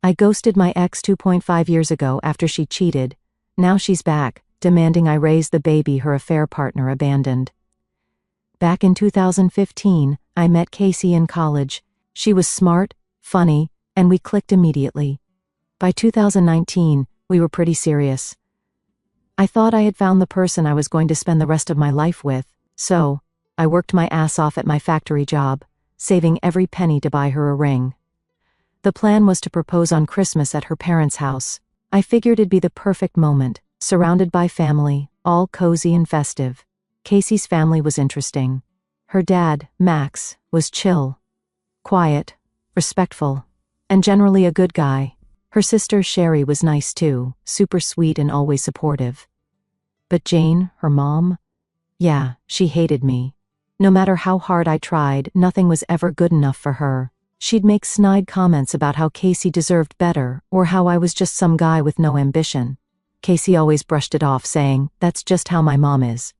I ghosted my ex 2.5 years ago after she cheated. Now she's back, demanding I raise the baby her affair partner abandoned. Back in 2015, I met Casey in college. She was smart, funny, and we clicked immediately. By 2019, we were pretty serious. I thought I had found the person I was going to spend the rest of my life with, so I worked my ass off at my factory job, saving every penny to buy her a ring. The plan was to propose on Christmas at her parents' house. I figured it'd be the perfect moment, surrounded by family, all cozy and festive. Casey's family was interesting. Her dad, Max, was chill, quiet, respectful, and generally a good guy. Her sister Sherry was nice too, super sweet and always supportive. But Jane, her mom? Yeah, she hated me. No matter how hard I tried, nothing was ever good enough for her. She'd make snide comments about how Casey deserved better, or how I was just some guy with no ambition. Casey always brushed it off, saying, "That's just how my mom is."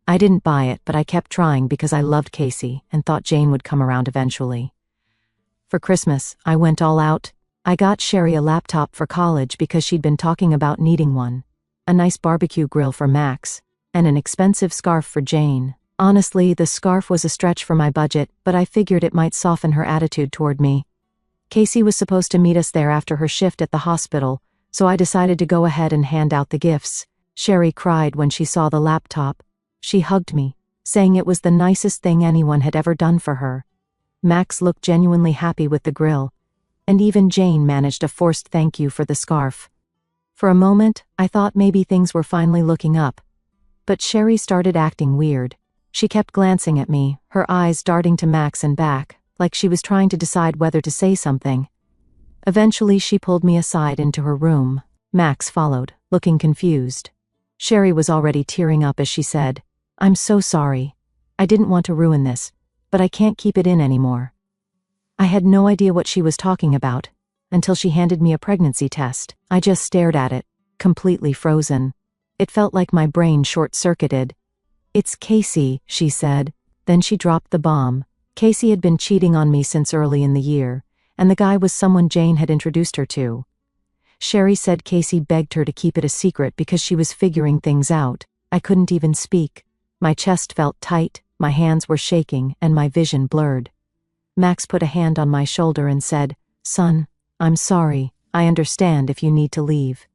I didn't buy it, but I kept trying because I loved Casey and thought Jane would come around eventually. For Christmas, I went all out. I got Sherry a laptop for college because she'd been talking about needing one, a nice barbecue grill for Max, and an expensive scarf for Jane. Honestly, the scarf was a stretch for my budget, but I figured it might soften her attitude toward me. Casey was supposed to meet us there after her shift at the hospital, so I decided to go ahead and hand out the gifts. Sherry cried when she saw the laptop. She hugged me, saying it was the nicest thing anyone had ever done for her. Max looked genuinely happy with the grill, and even Jane managed a forced thank you for the scarf. For a moment, I thought maybe things were finally looking up. But Sherry started acting weird. She kept glancing at me, her eyes darting to Max and back, like she was trying to decide whether to say something. Eventually, she pulled me aside into her room. Max followed, looking confused. Sherry was already tearing up as she said, "I'm so sorry. I didn't want to ruin this, but I can't keep it in anymore." I had no idea what she was talking about, until she handed me a pregnancy test. I just stared at it, completely frozen. It felt like my brain short-circuited. "It's Casey," she said. Then she dropped the bomb. Casey had been cheating on me since early in the year, and the guy was someone Jane had introduced her to. Sherry said Casey begged her to keep it a secret because she was figuring things out. I couldn't even speak. My chest felt tight, my hands were shaking, and my vision blurred. Max put a hand on my shoulder and said, "Son, I'm sorry. I understand if you need to leave."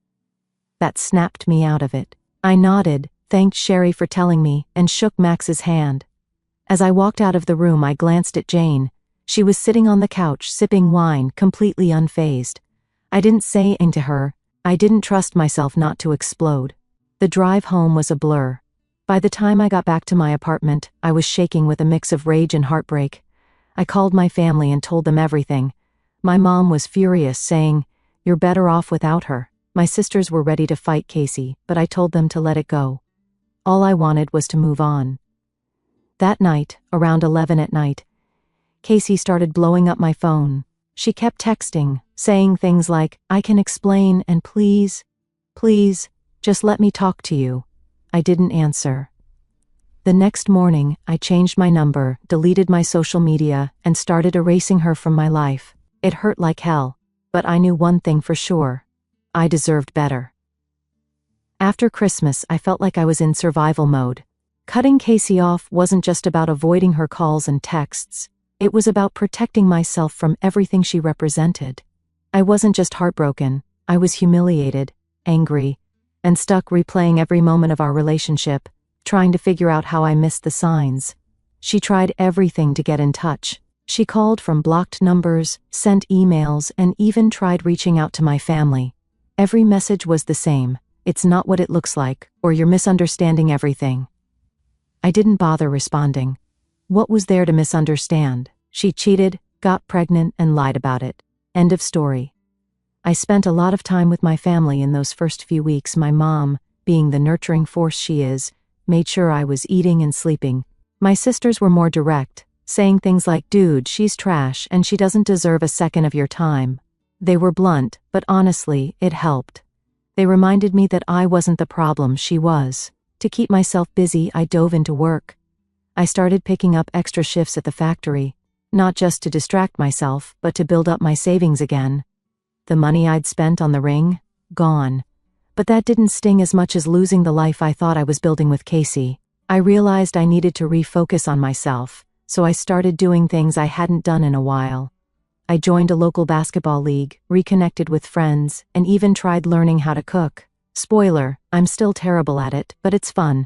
That snapped me out of it. I nodded, thanked Sherry for telling me, and shook Max's hand. As I walked out of the room, I glanced at Jane. She was sitting on the couch, sipping wine, completely unfazed. I didn't say anything to her. I didn't trust myself not to explode. The drive home was a blur. By the time I got back to my apartment, I was shaking with a mix of rage and heartbreak. I called my family and told them everything. My mom was furious, saying, "You're better off without her." My sisters were ready to fight Casey, but I told them to let it go. All I wanted was to move on. That night, around 11 at night, Casey started blowing up my phone. She kept texting, saying things like, "I can explain, and please, just let me talk to you." I didn't answer. The next morning, I changed my number, deleted my social media, and started erasing her from my life. It hurt like hell, but I knew one thing for sure. I deserved better. After Christmas, I felt like I was in survival mode. Cutting Casey off wasn't just about avoiding her calls and texts. It was about protecting myself from everything she represented. I wasn't just heartbroken, I was humiliated, angry, and stuck replaying every moment of our relationship, trying to figure out how I missed the signs. She tried everything to get in touch. She called from blocked numbers, sent emails, and even tried reaching out to my family. Every message was the same: "It's not what it looks like," or "You're misunderstanding everything." I didn't bother responding. What was there to misunderstand? She cheated, got pregnant, and lied about it. End of story. I spent a lot of time with my family in those first few weeks. My mom, being the nurturing force she is, made sure I was eating and sleeping. My sisters were more direct, saying things like, "Dude, she's trash and she doesn't deserve a second of your time." They were blunt, but honestly, it helped. They reminded me that I wasn't the problem, she was. To keep myself busy, I dove into work. I started picking up extra shifts at the factory, not just to distract myself, but to build up my savings again. The money I'd spent on the ring? Gone. But that didn't sting as much as losing the life I thought I was building with Casey. I realized I needed to refocus on myself, so I started doing things I hadn't done in a while. I joined a local basketball league, reconnected with friends, and even tried learning how to cook. Spoiler, I'm still terrible at it, but it's fun.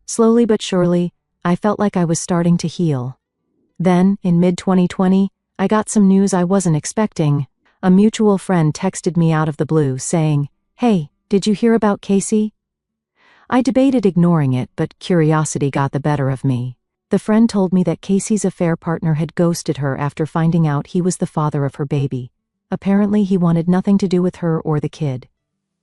Slowly but surely, I felt like I was starting to heal. Then, in mid-2020, I got some news I wasn't expecting. A mutual friend texted me out of the blue saying, "Hey, did you hear about Casey?" I debated ignoring it, but curiosity got the better of me. The friend told me that Casey's affair partner had ghosted her after finding out he was the father of her baby. Apparently, he wanted nothing to do with her or the kid.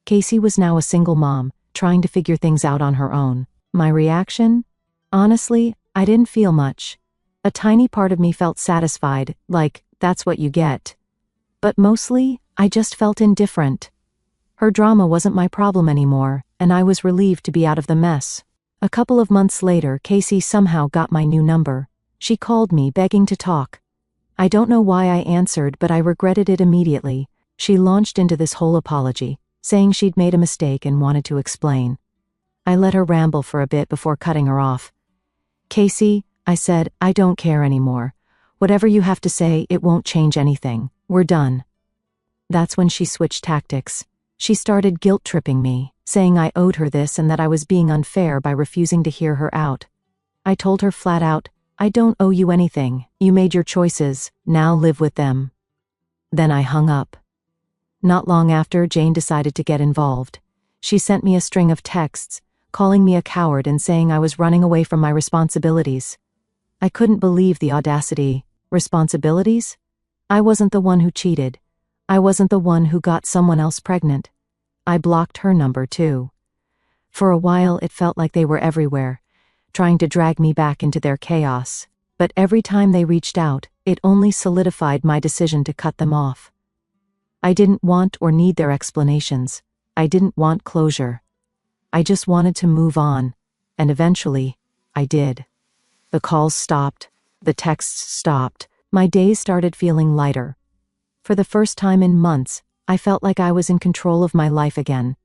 Casey was now a single mom, trying to figure things out on her own. My reaction? Honestly, I didn't feel much. A tiny part of me felt satisfied, like, that's what you get. But mostly, I just felt indifferent. Her drama wasn't my problem anymore, and I was relieved to be out of the mess. A couple of months later, Casey somehow got my new number. She called me, begging to talk. I don't know why I answered, but I regretted it immediately. She launched into this whole apology, saying she'd made a mistake and wanted to explain. I let her ramble for a bit before cutting her off. "Casey," I said, "I don't care anymore. Whatever you have to say, it won't change anything. We're done." That's when she switched tactics. She started guilt-tripping me, saying I owed her this and that I was being unfair by refusing to hear her out. I told her flat out, "I don't owe you anything. You made your choices. Now live with them." Then I hung up. Not long after, Jane decided to get involved. She sent me a string of texts, calling me a coward and saying I was running away from my responsibilities. I couldn't believe the audacity. Responsibilities? I wasn't the one who cheated. I wasn't the one who got someone else pregnant. I blocked her number too. For a while it felt like they were everywhere, trying to drag me back into their chaos. But every time they reached out, it only solidified my decision to cut them off. I didn't want or need their explanations. I didn't want closure. I just wanted to move on, and eventually, I did. The calls stopped, the texts stopped, my days started feeling lighter. For the first time in months, I felt like I was in control of my life again.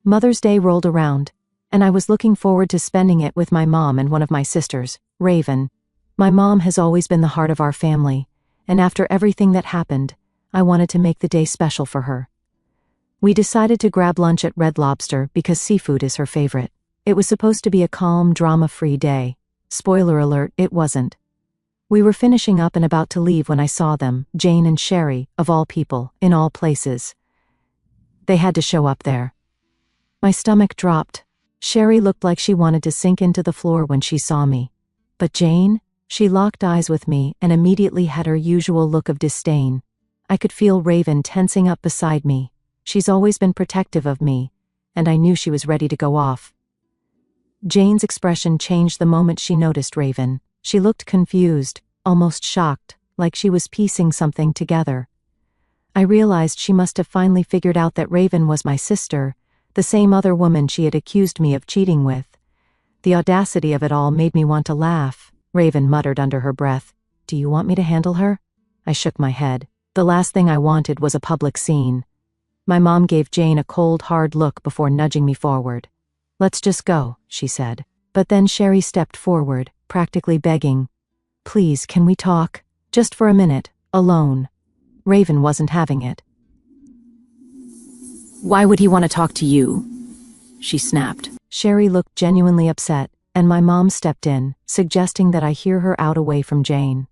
Mother's Day rolled around, and I was looking forward to spending it with my mom and one of my sisters, Raven. My mom has always been the heart of our family, and after everything that happened, I wanted to make the day special for her. We decided to grab lunch at Red Lobster because seafood is her favorite. It was supposed to be a calm, drama-free day. Spoiler alert, it wasn't. We were finishing up and about to leave when I saw them, Jane and Sherry, of all people, in all places. They had to show up there. My stomach dropped. Sherry looked like she wanted to sink into the floor when she saw me. But Jane? She locked eyes with me and immediately had her usual look of disdain. I could feel Raven tensing up beside me. She's always been protective of me, and I knew she was ready to go off. Jane's expression changed the moment she noticed Raven. She looked confused, almost shocked, like she was piecing something together. I realized she must have finally figured out that Raven was my sister, the same other woman she had accused me of cheating with. The audacity of it all made me want to laugh. Raven muttered under her breath, "Do you want me to handle her?" I shook my head. The last thing I wanted was a public scene. My mom gave Jane a cold, hard look before nudging me forward. "Let's just go," she said. But then Sherry stepped forward, practically begging, "Please, can we talk? Just for a minute, alone." Raven wasn't having it. "Why would he want to talk to you?" she snapped. Sherry looked genuinely upset, and my mom stepped in, suggesting that I hear her out away from Jane.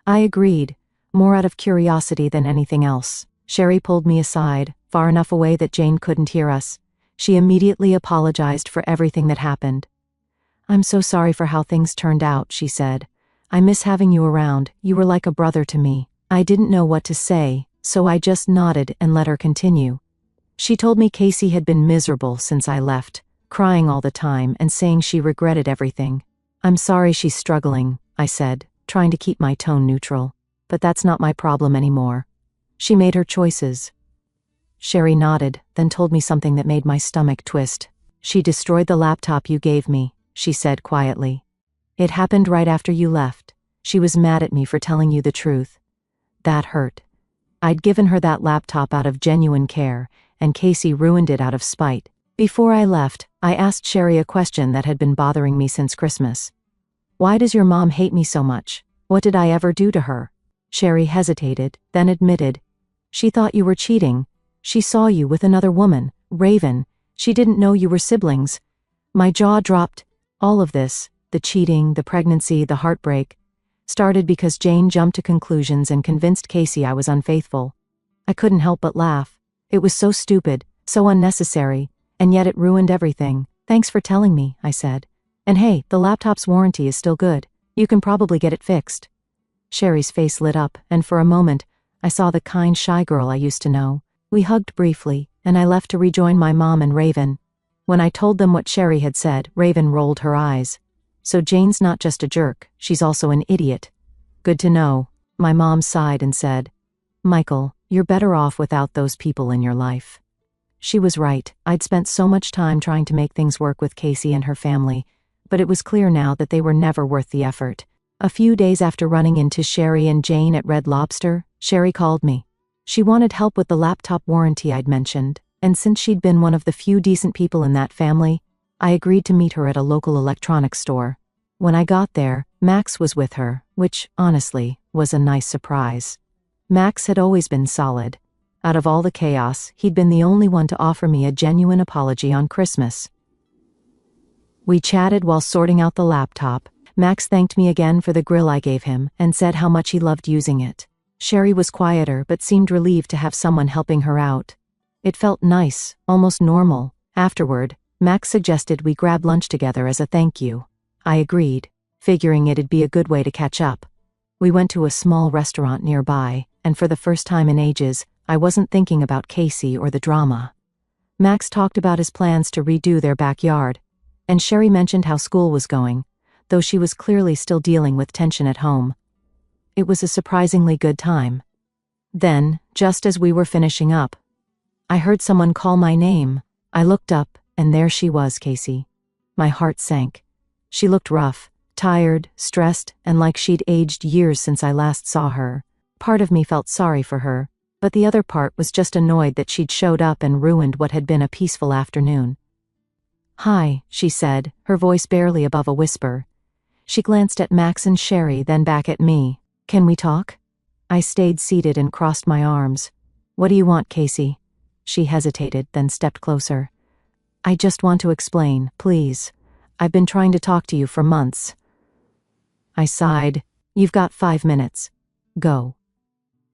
I agreed, more out of curiosity than anything else. Sherry pulled me aside, far enough away that Jane couldn't hear us. She immediately apologized for everything that happened. "I'm so sorry for how things turned out," she said. "I miss having you around. You were like a brother to me." I didn't know what to say, so I just nodded and let her continue. She told me Casey had been miserable since I left, crying all the time and saying she regretted everything. "I'm sorry she's struggling," I said, trying to keep my tone neutral. "But that's not my problem anymore. She made her choices." Sherry nodded, then told me something that made my stomach twist. "She destroyed the laptop you gave me," she said quietly. "It happened right after you left. She was mad at me for telling you the truth. That hurt. I'd given her that laptop out of genuine care, and Casey ruined it out of spite. Before I left, I asked Sherry a question that had been bothering me since Christmas. Why does your mom hate me so much? What did I ever do to her? Sherry hesitated, then admitted. She thought you were cheating. She saw you with another woman, Raven. She didn't know you were siblings. My jaw dropped. All of this, the cheating, the pregnancy, the heartbreak, started because Jane jumped to conclusions and convinced Casey I was unfaithful. I couldn't help but laugh. It was so stupid, so unnecessary, and yet it ruined everything. Thanks for telling me, I said. And hey, the laptop's warranty is still good. You can probably get it fixed. Sherry's face lit up, and for a moment, I saw the kind, shy girl I used to know. We hugged briefly, and I left to rejoin my mom and Raven. When I told them what Sherry had said, Raven rolled her eyes. So Jane's not just a jerk, she's also an idiot. Good to know. My mom sighed and said, Michael, you're better off without those people in your life. She was right. I'd spent so much time trying to make things work with Casey and her family, but it was clear now that they were never worth the effort. A few days after running into Sherry and Jane at Red Lobster, Sherry called me. She wanted help with the laptop warranty I'd mentioned, and since she'd been one of the few decent people in that family, I agreed to meet her at a local electronics store. When I got there, Max was with her, which, honestly, was a nice surprise. Max had always been solid. Out of all the chaos, he'd been the only one to offer me a genuine apology on Christmas. We chatted while sorting out the laptop. Max thanked me again for the grill I gave him and said how much he loved using it. Sherry was quieter but seemed relieved to have someone helping her out. It felt nice, almost normal. Afterward, Max suggested we grab lunch together as a thank you. I agreed, figuring it'd be a good way to catch up. We went to a small restaurant nearby, and for the first time in ages, I wasn't thinking about Casey or the drama. Max talked about his plans to redo their backyard, and Sherry mentioned how school was going, though she was clearly still dealing with tension at home. It was a surprisingly good time. Then, just as we were finishing up, I heard someone call my name. I looked up, and there she was, Casey. My heart sank. She looked rough, tired, stressed, and like she'd aged years since I last saw her. Part of me felt sorry for her, but the other part was just annoyed that she'd showed up and ruined what had been a peaceful afternoon. Hi, she said, her voice barely above a whisper. She glanced at Max and Sherry, then back at me. Can we talk? I stayed seated and crossed my arms. What do you want, Casey? She hesitated, then stepped closer. I just want to explain, please. I've been trying to talk to you for months. I sighed. You've got 5 minutes. Go.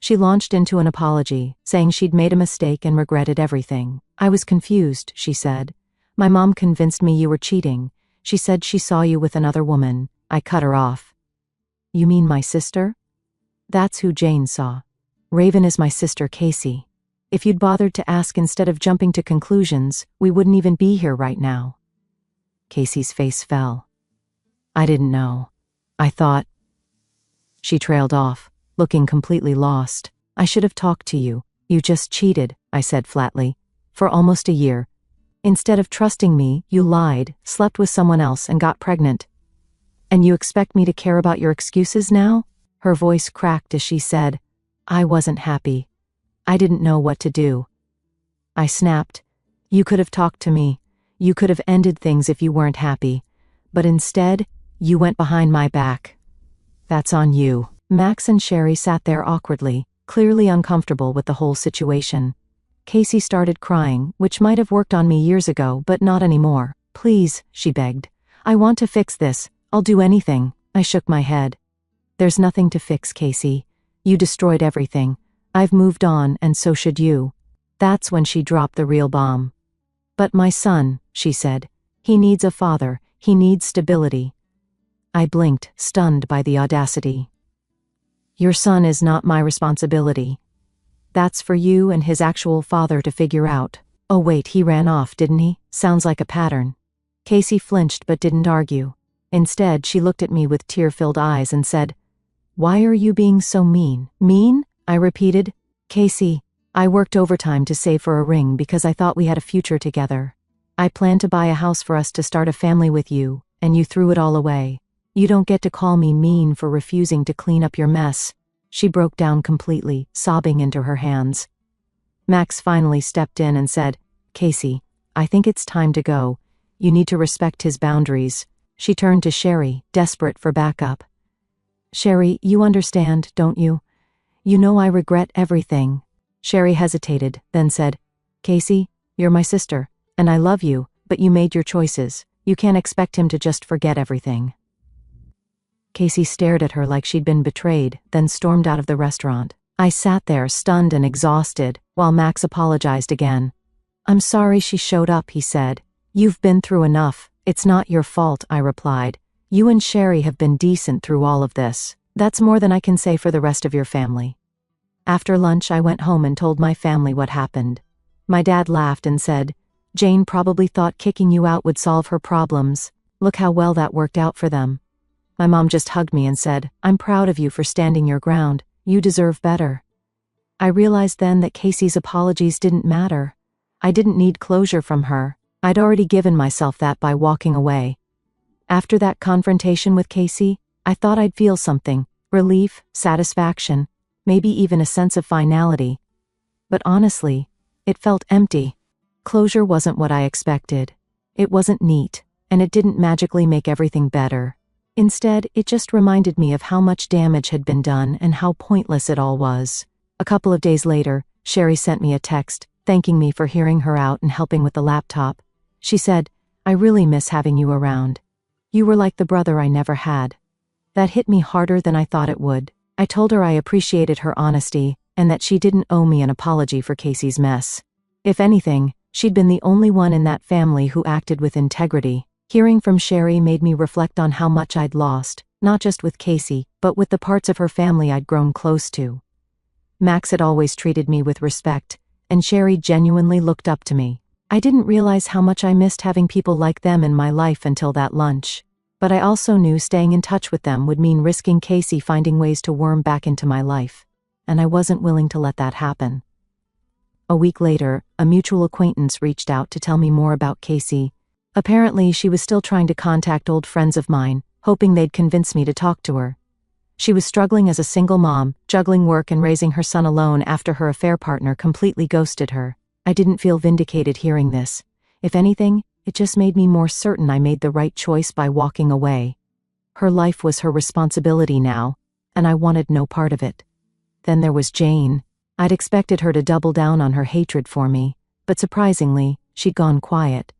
She launched into an apology, saying she'd made a mistake and regretted everything. I was confused, she said. My mom convinced me you were cheating. She said she saw you with another woman. I cut her off. You mean my sister? That's who Jane saw. Raven is my sister, Casey. If you'd bothered to ask instead of jumping to conclusions, we wouldn't even be here right now. Casey's face fell. I didn't know. I thought. She trailed off, looking completely lost. I should have talked to you. You just cheated, I said flatly. For almost a year. Instead of trusting me, you lied, slept with someone else, and got pregnant. And you expect me to care about your excuses now? Her voice cracked as she said, I wasn't happy. I didn't know what to do. I snapped. You could have talked to me. You could have ended things if you weren't happy. But instead, you went behind my back. That's on you. Max and Sherry sat there awkwardly, clearly uncomfortable with the whole situation. Casey started crying, which might have worked on me years ago, but not anymore. Please, she begged. I want to fix this. I'll do anything. I shook my head. There's nothing to fix, Casey. You destroyed everything. I've moved on, and so should you. That's when she dropped the real bomb. But my son, she said. He needs a father. He needs stability. I blinked, stunned by the audacity. Your son is not my responsibility. That's for you and his actual father to figure out. Oh wait, he ran off, didn't he? Sounds like a pattern. Casey flinched but didn't argue. Instead, she looked at me with tear-filled eyes and said, Why are you being so mean? Mean? I repeated. Casey, I worked overtime to save for a ring because I thought we had a future together. I planned to buy a house for us to start a family with you, and you threw it all away. You don't get to call me mean for refusing to clean up your mess. She broke down completely, sobbing into her hands. Max finally stepped in and said, "Casey, I think it's time to go. You need to respect his boundaries." She turned to Sherry, desperate for backup. "Sherry, you understand, don't you? You know I regret everything." Sherry hesitated, then said, "Casey, you're my sister, and I love you, but you made your choices. You can't expect him to just forget everything." Casey stared at her like she'd been betrayed, then stormed out of the restaurant. I sat there, stunned and exhausted, while Max apologized again. "I'm sorry she showed up," he said. "You've been through enough. It's not your fault," I replied. "You and Sherry have been decent through all of this. That's more than I can say for the rest of your family." After lunch, I went home and told my family what happened. My dad laughed and said, "Jane probably thought kicking you out would solve her problems. Look how well that worked out for them." My mom just hugged me and said, "I'm proud of you for standing your ground. You deserve better." I realized then that Casey's apologies didn't matter. I didn't need closure from her. I'd already given myself that by walking away. After that confrontation with Casey, I thought I'd feel something: relief, satisfaction, maybe even a sense of finality. But honestly, it felt empty. Closure wasn't what I expected. It wasn't neat, and it didn't magically make everything better. Instead, it just reminded me of how much damage had been done and how pointless it all was. A couple of days later, Sherry sent me a text, thanking me for hearing her out and helping with the laptop. She said, "I really miss having you around. You were like the brother I never had." That hit me harder than I thought it would. I told her I appreciated her honesty, and that she didn't owe me an apology for Casey's mess. If anything, she'd been the only one in that family who acted with integrity. Hearing from Sherry made me reflect on how much I'd lost, not just with Casey, but with the parts of her family I'd grown close to. Max had always treated me with respect, and Sherry genuinely looked up to me. I didn't realize how much I missed having people like them in my life until that lunch. But I also knew staying in touch with them would mean risking Casey finding ways to worm back into my life. And I wasn't willing to let that happen. A week later, a mutual acquaintance reached out to tell me more about Casey. Apparently, she was still trying to contact old friends of mine, hoping they'd convince me to talk to her. She was struggling as a single mom, juggling work and raising her son alone after her affair partner completely ghosted her. I didn't feel vindicated hearing this. If anything, it just made me more certain I made the right choice by walking away. Her life was her responsibility now, and I wanted no part of it. Then there was Jane. I'd expected her to double down on her hatred for me, but surprisingly, she'd gone quiet.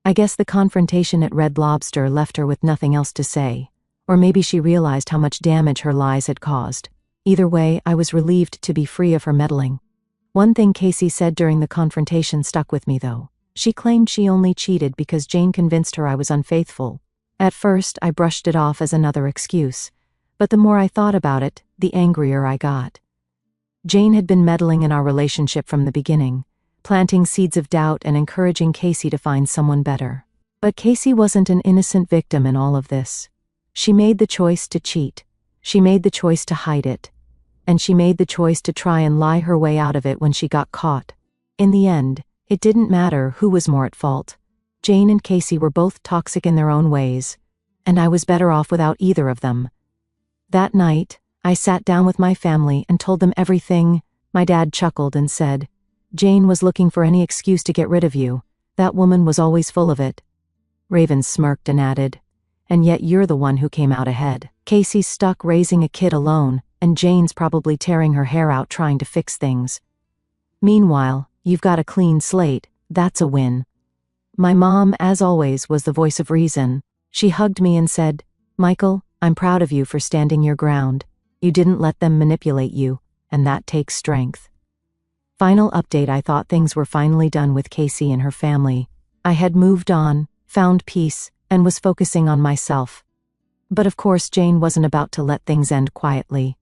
I guess the confrontation at Red Lobster left her with nothing else to say, or maybe she realized how much damage her lies had caused. Either way, I was relieved to be free of her meddling. One thing Casey said during the confrontation stuck with me though. She claimed she only cheated because Jane convinced her I was unfaithful. At first, I brushed it off as another excuse, but the more I thought about it, the angrier I got. Jane had been meddling in our relationship from the beginning, planting seeds of doubt and encouraging Casey to find someone better. But Casey wasn't an innocent victim in all of this. She made the choice to cheat. She made the choice to hide it. And she made the choice to try and lie her way out of it when she got caught. In the end, it didn't matter who was more at fault. Jane and Casey were both toxic in their own ways, and I was better off without either of them. That night, I sat down with my family and told them everything. My dad chuckled and said, "Jane was looking for any excuse to get rid of you. That woman was always full of it." Raven smirked and added, "And yet you're the one who came out ahead. Casey's stuck raising a kid alone, and Jane's probably tearing her hair out trying to fix things. Meanwhile, you've got a clean slate. That's a win." My mom, as always, was the voice of reason. She hugged me and said, "Michael, I'm proud of you for standing your ground. You didn't let them manipulate you, and that takes strength." Final update: I thought things were finally done with Casey and her family. I had moved on, found peace, and was focusing on myself. But of course, Jane wasn't about to let things end quietly.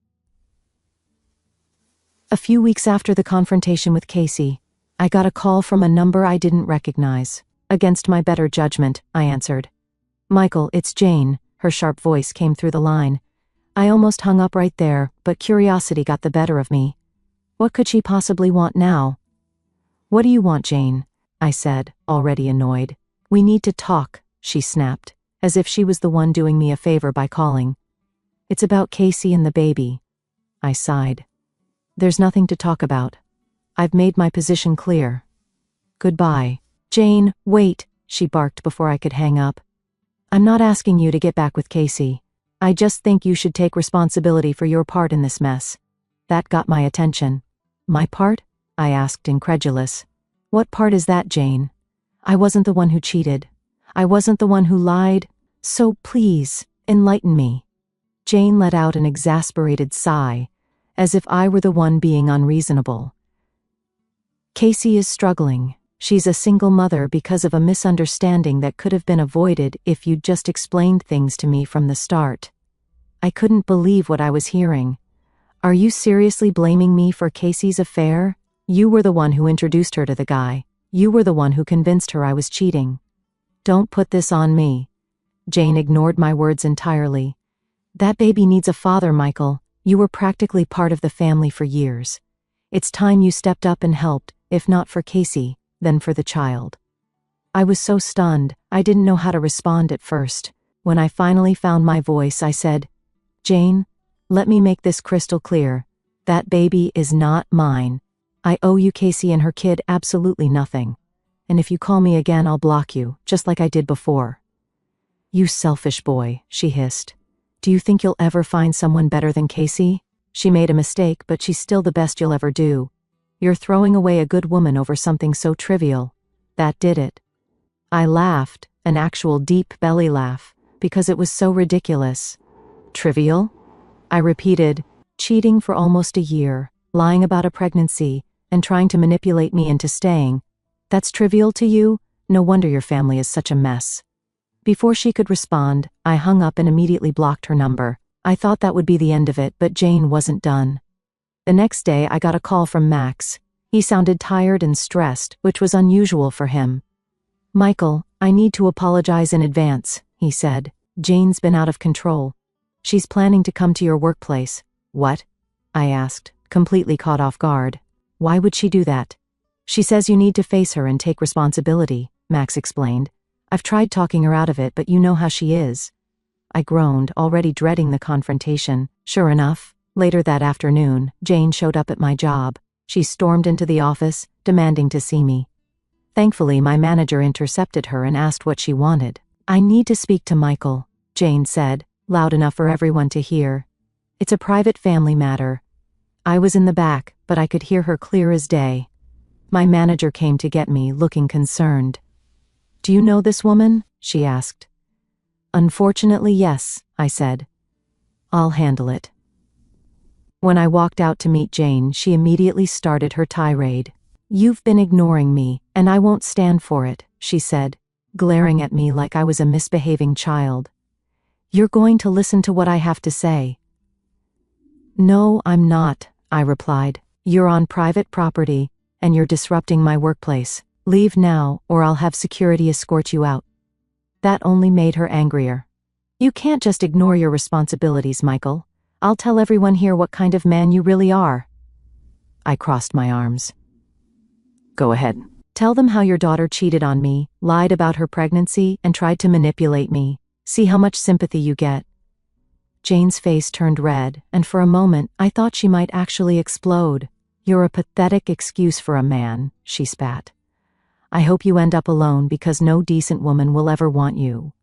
A few weeks after the confrontation with Casey, I got a call from a number I didn't recognize. Against my better judgment, I answered. "Michael, it's Jane." Her sharp voice came through the line. I almost hung up right there, but curiosity got the better of me. What could she possibly want now? "What do you want, Jane?" I said, already annoyed. "We need to talk," she snapped, as if she was the one doing me a favor by calling. "It's about Casey and the baby." I sighed. There's nothing to talk about. I've made my position clear. Goodbye. Jane, wait, she barked before I could hang up. I'm not asking you to get back with Casey. I just think you should take responsibility for your part in this mess. That got my attention. My part? I asked, incredulous. What part is that, Jane? I wasn't the one who cheated. I wasn't the one who lied. So please, enlighten me. Jane let out an exasperated sigh, as if I were the one being unreasonable. Casey is struggling. She's a single mother because of a misunderstanding that could have been avoided if you'd just explained things to me from the start. I couldn't believe what I was hearing. Are you seriously blaming me for Casey's affair? You were the one who introduced her to the guy. You were the one who convinced her I was cheating. Don't put this on me. Jane ignored my words entirely. That baby needs a father, Michael. You were practically part of the family for years. It's time you stepped up and helped, if not for Casey, then for the child. I was so stunned, I didn't know how to respond at first. When I finally found my voice, I said, Jane, let me make this crystal clear. That baby is not mine. I owe you Casey and her kid absolutely nothing. And if you call me again, I'll block you, just like I did before. You selfish boy, she hissed. Do you think you'll ever find someone better than Casey? She made a mistake, but she's still the best you'll ever do. You're throwing away a good woman over something so trivial. That did it. I laughed, an actual deep belly laugh, because it was so ridiculous. Trivial? I repeated, cheating for almost a year, lying about a pregnancy, and trying to manipulate me into staying. That's trivial to you? No wonder your family is such a mess. Before she could respond, I hung up and immediately blocked her number. I thought that would be the end of it, but Jane wasn't done. The next day, I got a call from Max. He sounded tired and stressed, which was unusual for him. Michael, I need to apologize in advance, he said. Jane's been out of control. She's planning to come to your workplace. What? I asked, completely caught off guard. Why would she do that? She says you need to face her and take responsibility, Max explained. I've tried talking her out of it, but you know how she is. I groaned, already dreading the confrontation. Sure enough, later that afternoon, Jane showed up at my job. She stormed into the office, demanding to see me. Thankfully, my manager intercepted her and asked what she wanted. I need to speak to Michael, Jane said, loud enough for everyone to hear. It's a private family matter. I was in the back, but I could hear her clear as day. My manager came to get me, looking concerned. Do you know this woman? She asked. Unfortunately, yes, I said. I'll handle it. When I walked out to meet Jane, she immediately started her tirade. You've been ignoring me, and I won't stand for it, she said, glaring at me like I was a misbehaving child. You're going to listen to what I have to say. No, I'm not, I replied. You're on private property, and you're disrupting my workplace. Leave now, or I'll have security escort you out. That only made her angrier. You can't just ignore your responsibilities, Michael. I'll tell everyone here what kind of man you really are. I crossed my arms. Go ahead. Tell them how your daughter cheated on me, lied about her pregnancy, and tried to manipulate me. See how much sympathy you get. Jane's face turned red, and for a moment, I thought she might actually explode. You're a pathetic excuse for a man, she spat. I hope you end up alone because no decent woman will ever want you.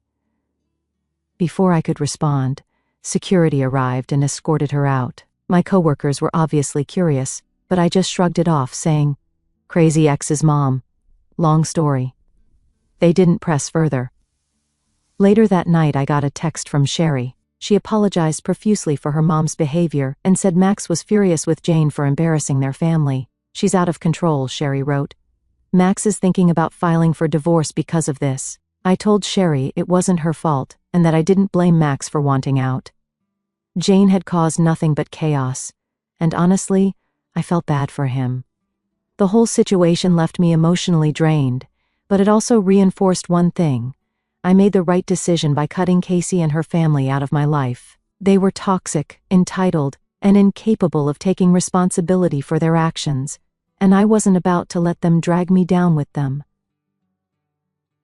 Before I could respond, security arrived and escorted her out. My coworkers were obviously curious, but I just shrugged it off, saying, Crazy ex's mom. Long story. They didn't press further. Later that night, I got a text from Sherry. She apologized profusely for her mom's behavior and said Max was furious with Jane for embarrassing their family. She's out of control, Sherry wrote. Max is thinking about filing for divorce because of this. I told Sherry it wasn't her fault and that I didn't blame Max for wanting out. Jane had caused nothing but chaos, and honestly, I felt bad for him. The whole situation left me emotionally drained, but it also reinforced one thing. I made the right decision by cutting Casey and her family out of my life. They were toxic, entitled, and incapable of taking responsibility for their actions, and I wasn't about to let them drag me down with them.